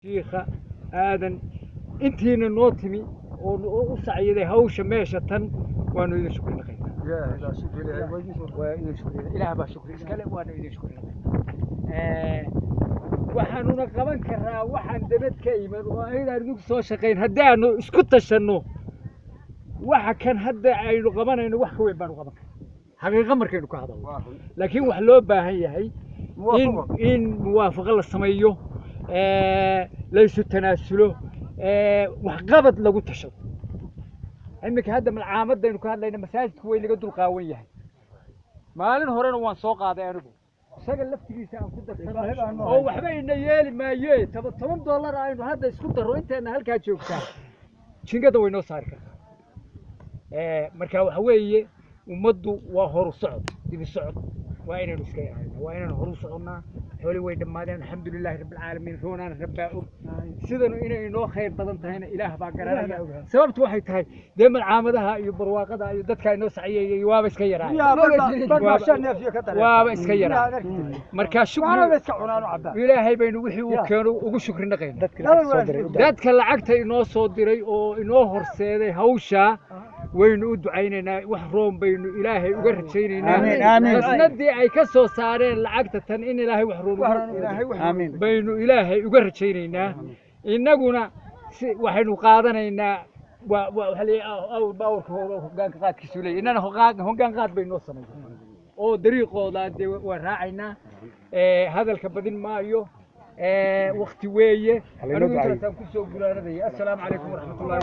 شيخة آذن أنتين النوتمي وسعيدة هوش ماشة وأنا إذا شكر لك يا إلى شكر وإذا شكر إله با شكر إسكاله وأنا إذا شكر لك waxaanuna qaban karaa waxaan dabad ka iman oo ayna nagu soo shaqeyn haddaanu isku tashanno waxa kan hadda aynu qabanayno wax ka weyn baan qaban xaqiiqo markaynu ka hadalno laakiin wax loo baahan yahay in muwaafaqo la sameeyo la isu tanaasulo wax qabad lagu tashado imika hadda malcaamadaynu ka hadlayna masaajidku way naga dul qaawan yahay maalin horena waan soo qaaday anigu isaga laftigiisa aan ku darsanay oo waxba ina yeeli maayo $10 aynu hadda isku daro inteena halka joogtaa jingada way noo saari kartaa marka waxa weeye ummaddu waa horu socod dib socod waa inaynu iska yahay waa inaynu horu soconnaa xooli way dhamaadeen alxamdulilaahi rabbil caalamiin roonaan rabbaa sidanu inay inoo khayr badan tahayna ilaah baa garanaya sababtu waxay tahay dee malcaamadaha iyo barwaaqada iyo dadka inoo saciyeeyay waaba iska yaraahay waaba iska yaraahay marka shukr ilaahay baynu wixii uu keeno ugu shukrinaqayna dadka lacagta inoo soo diray oo inoo horseeday hawsha waynu u ducaynaynaa wax roon baynu ilaahay uga rajaynaynaa asnadii ay ka soo saareen lacagta tan in ilaahay wax roon baynu ilaahay uga rajaynaynaa innaguna waxaynu qaadanaynaa baawrka hoggaanka qaadkiisu leeyahay innana hoggaan qaad baynu noo samaynaa oo dariiqooda dee waan raacaynaa hadalka badin maayo waqti weeye anigu intaasaan kusoo gulaanadaya assalaamu calaykum waraxmatullahi